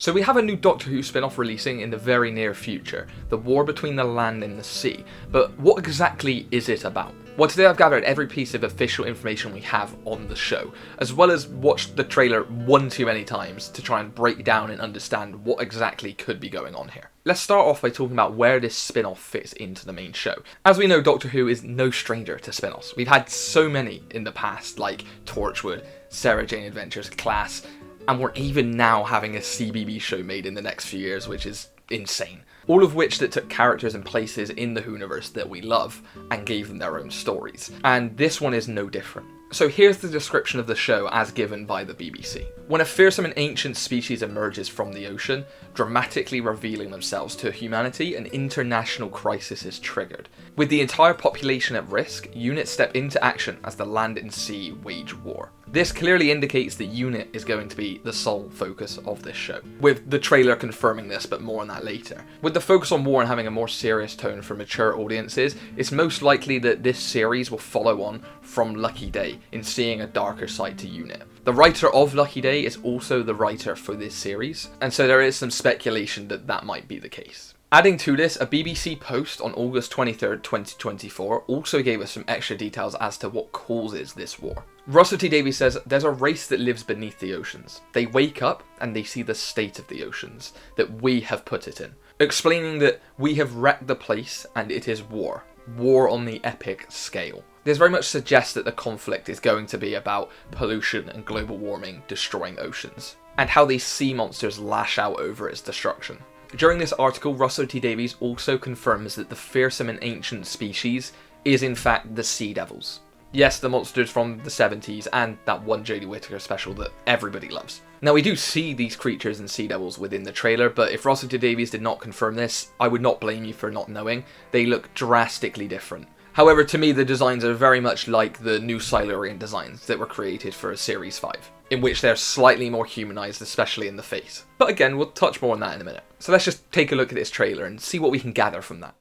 So we have a new Doctor Who spin-off releasing in the very near future, the war between the land and the sea, but what exactly is it about? Well, today I've gathered every piece of official information we have on the show, as well as watched the trailer one too many times to try and break down and understand what exactly could be going on here. Let's start off by talking about where this spin-off fits into the main show. As we know, Doctor Who is no stranger to spin-offs. We've had so many in the past, like Torchwood, Sarah Jane Adventures, Class, and we're even now having a CBB show made in the next few years, which is insane. All of which that took characters and places in the Whoniverse that we love and gave them their own stories. And this one is no different. So here's the description of the show as given by the BBC. When a fearsome and ancient species emerges from the ocean, dramatically revealing themselves to humanity, an international crisis is triggered. With the entire population at risk, U.N.I.T step into action as the land and sea wage war. This clearly indicates that U.N.I.T is going to be the sole focus of this show, with the trailer confirming this, but more on that later. With the focus on war and having a more serious tone for mature audiences, it's most likely that this series will follow on from Lucky Day in seeing a darker side to U.N.I.T. The writer of Lucky Day is also the writer for this series, and so there is some speculation that that might be the case. Adding to this, a BBC post on August 23rd, 2024 also gave us some extra details as to what causes this war. Russell T Davies says, there's a race that lives beneath the oceans. They wake up and they see the state of the oceans that we have put it in. Explaining that we have wrecked the place and it is war. War on the epic scale. This very much suggests that the conflict is going to be about pollution and global warming destroying oceans, and how these sea monsters lash out over its destruction. During this article, Russell T Davies also confirms that the fearsome and ancient species is in fact the Sea Devils. Yes, the monsters from the 70s and that one Jodie Whittaker special that everybody loves. Now we do see these creatures and Sea Devils within the trailer, but if Russell T Davies did not confirm this, I would not blame you for not knowing. They look drastically different. However, to me the designs are very much like the new Silurian designs that were created for Series 5, in which they're slightly more humanized, especially in the face. But again, we'll touch more on that in a minute. So let's just take a look at this trailer and see what we can gather from that.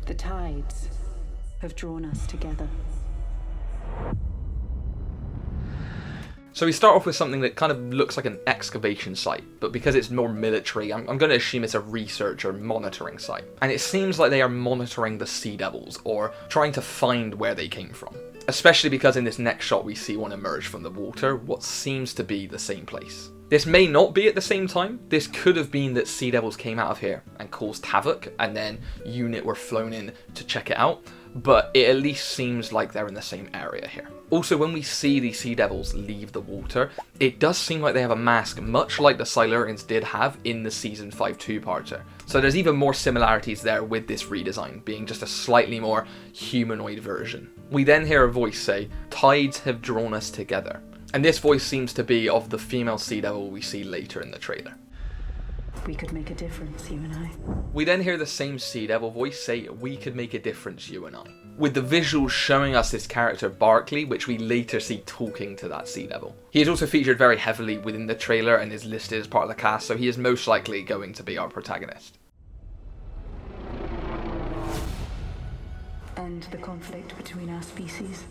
The tides have drawn us together. So we start off with something that kind of looks like an excavation site, but because it's more military, I'm going to assume it's a research or monitoring site. And it seems like they are monitoring the Sea Devils, or trying to find where they came from. Especially because in this next shot we see one emerge from the water, what seems to be the same place. This may not be at the same time. This could have been that Sea Devils came out of here and caused havoc, and then U.N.I.T were flown in to check it out. But it at least seems like they're in the same area here. Also, when we see these Sea Devils leave the water, it does seem like they have a mask much like the Silurians did have in the Season 5 two-parter. So there's even more similarities there with this redesign, being just a slightly more humanoid version. We then hear a voice say, "Tides have drawn us together." And this voice seems to be of the female Sea Devil we see later in the trailer. We could make a difference, you and I. We then hear the same Sea Devil voice say, "We could make a difference, you and I." With the visuals showing us this character Barclay, which we later see talking to that Sea Devil. He is also featured very heavily within the trailer and is listed as part of the cast, so he is most likely going to be our protagonist. End the conflict between our species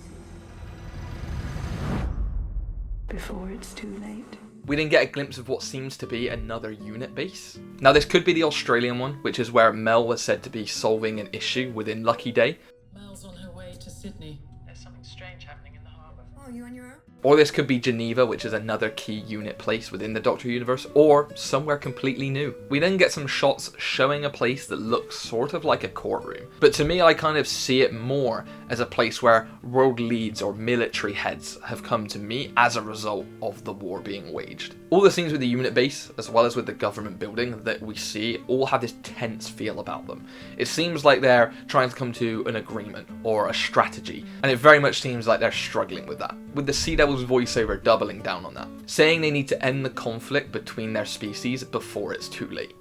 before it's too late. We then get a glimpse of what seems to be another U.N.I.T base. Now this could be the Australian one, which is where Mel was said to be solving an issue within Lucky Day. Mel's on her way to Sydney. There's something strange happening in the harbour. Oh, you on your own? Or this could be Geneva, which is another key U.N.I.T place within the Doctor Who universe, or somewhere completely new. We then get some shots showing a place that looks sort of like a courtroom. But to me, I kind of see it more as a place where world leads or military heads have come to meet as a result of the war being waged. All the scenes with the U.N.I.T base, as well as with the government building that we see, all have this tense feel about them. It seems like they're trying to come to an agreement or a strategy, and it very much seems like they're struggling with that. With the Sea Devil's voiceover doubling down on that, saying they need to end the conflict between their species before it's too late.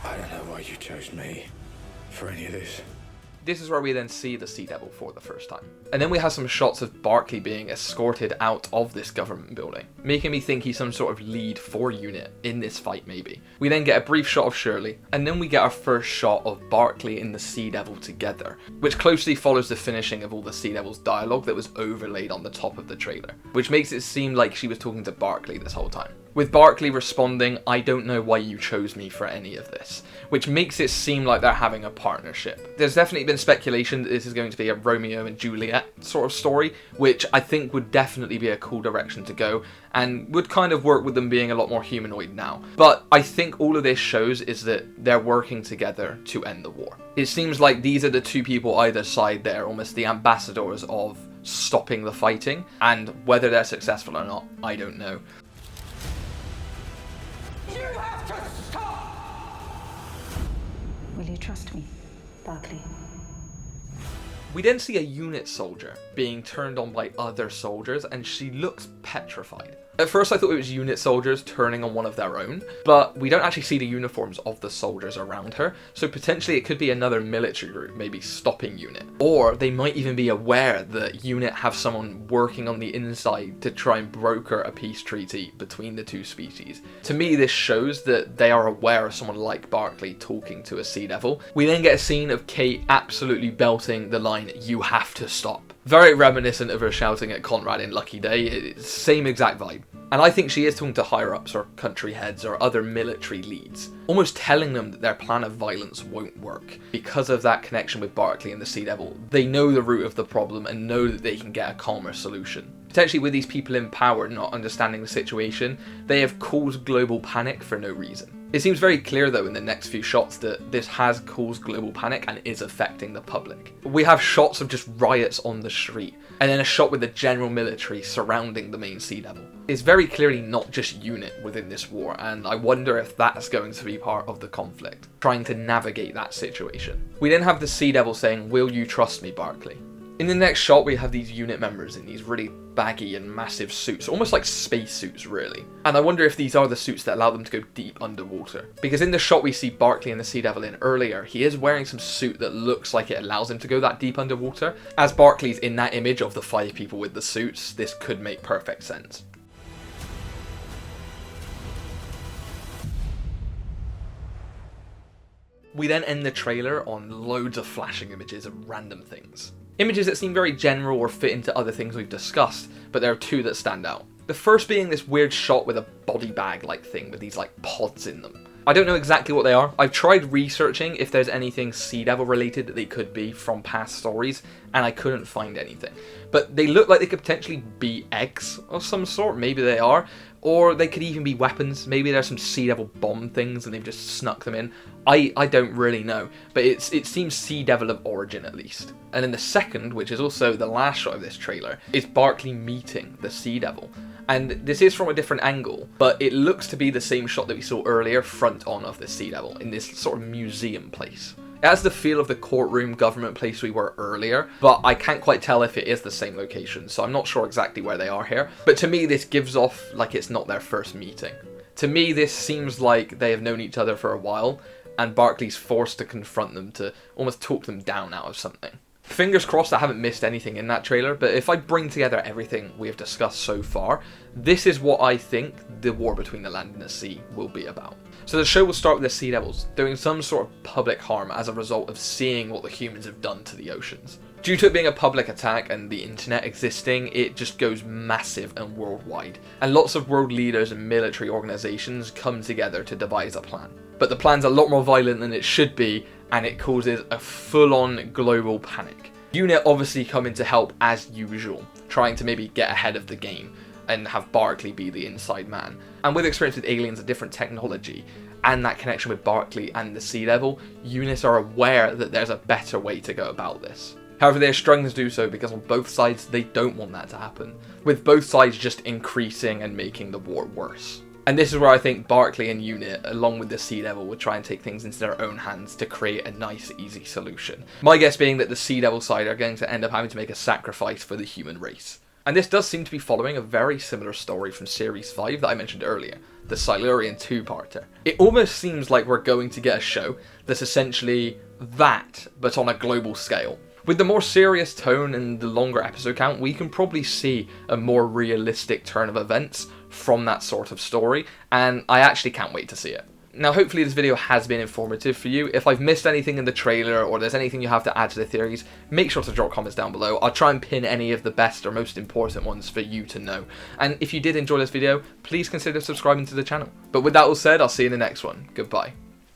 I don't know why you chose me for any of this. This is where we then see the Sea Devil for the first time. And then we have some shots of Barclay being escorted out of this government building, making me think he's some sort of lead for UNIT in this fight maybe. We then get a brief shot of Shirley, and then we get our first shot of Barclay and the Sea Devil together, which closely follows the finishing of all the Sea Devil's dialogue that was overlaid on the top of the trailer, which makes it seem like she was talking to Barclay this whole time. With Barclay responding, "I don't know why you chose me for any of this," which makes it seem like they're having a partnership. There's definitely been speculation that this is going to be a Romeo and Juliet sort of story, which I think would definitely be a cool direction to go, and would kind of work with them being a lot more humanoid now. But I think all of this shows is that they're working together to end the war. It seems like these are the two people either side there, almost the ambassadors of stopping the fighting, and whether they're successful or not, I don't know. You have to stop! Will you trust me, Barclay? We then see a UNIT soldier being turned on by other soldiers, and she looks petrified. At first I thought it was UNIT soldiers turning on one of their own, but we don't actually see the uniforms of the soldiers around her, so potentially it could be another military group maybe stopping UNIT. Or they might even be aware that UNIT have someone working on the inside to try and broker a peace treaty between the two species. To me, this shows that they are aware of someone like Barclay talking to a Sea Devil. We then get a scene of Kate absolutely belting the line, "You have to stop." Very reminiscent of her shouting at Conrad in Lucky Day. It's same exact vibe. And I think she is talking to higher-ups or country heads or other military leads, almost telling them that their plan of violence won't work. Because of that connection with Barclay and the Sea Devil, they know the root of the problem and know that they can get a calmer solution. Potentially with these people in power not understanding the situation, they have caused global panic for no reason. It seems very clear though in the next few shots that this has caused global panic and is affecting the public. We have shots of just riots on the street, and then a shot with the general military surrounding the main Sea Devil. It's very clearly not just UNIT within this war, and I wonder if that's going to be part of the conflict, trying to navigate that situation. We then have the Sea Devil saying, "Will you trust me, Barclay?" In the next shot we have these UNIT members in these really baggy and massive suits, almost like space suits really. And I wonder if these are the suits that allow them to go deep underwater. Because in the shot we see Barclay and the Sea Devil in earlier, he is wearing some suit that looks like it allows him to go that deep underwater. As Barclay's in that image of the 5 people with the suits, this could make perfect sense. We then end the trailer on loads of flashing images of random things. Images that seem very general or fit into other things we've discussed, but there are 2 that stand out. The first being this weird shot with a body bag like thing with these like pods in them. I don't know exactly what they are. I've tried researching if there's anything Sea Devil related that they could be from past stories, and I couldn't find anything. But they look like they could potentially be eggs of some sort, maybe they are. Or they could even be weapons. Maybe there's some Sea Devil bomb things and they've just snuck them in. I don't really know, but it seems Sea Devil of origin at least. And then the second, which is also the last shot of this trailer, is Barclay meeting the Sea Devil. And this is from a different angle, but it looks to be the same shot that we saw earlier, front on of the Sea Devil, in this sort of museum place. It has the feel of the courtroom government place we were earlier, but I can't quite tell if it is the same location, so I'm not sure exactly where they are here. But to me, this gives off like it's not their first meeting. To me, this seems like they have known each other for a while, and Barclay's forced to confront them to almost talk them down out of something. Fingers crossed I haven't missed anything in that trailer, but if I bring together everything we have discussed so far, this is what I think the war between the land and the sea will be about. So the show will start with the Sea Devils doing some sort of public harm as a result of seeing what the humans have done to the oceans. Due to it being a public attack and the internet existing, it just goes massive and worldwide. And lots of world leaders and military organisations come together to devise a plan. But the plan's a lot more violent than it should be, and it causes a full-on global panic. UNIT obviously come in to help as usual, trying to maybe get ahead of the game and have Barclay be the inside man. And with experience with aliens and different technology, and that connection with Barclay and the Sea Devil, UNIT are aware that there's a better way to go about this. However, they're struggling to do so because on both sides they don't want that to happen, with both sides just increasing and making the war worse. And this is where I think Barclay and UNIT, along with the Sea Devil, would try and take things into their own hands to create a nice, easy solution. My guess being that the Sea Devil side are going to end up having to make a sacrifice for the human race. And this does seem to be following a very similar story from Series 5 that I mentioned earlier, the Silurian two-parter. It almost seems like we're going to get a show that's essentially that, but on a global scale. With the more serious tone and the longer episode count, we can probably see a more realistic turn of events from that sort of story, and I actually can't wait to see it. Now, hopefully this video has been informative for you. If I've missed anything in the trailer or there's anything you have to add to the theories, make sure to drop comments down below. I'll try and pin any of the best or most important ones for you to know. And if you did enjoy this video, please consider subscribing to the channel. But with that all said, I'll see you in the next one. Goodbye.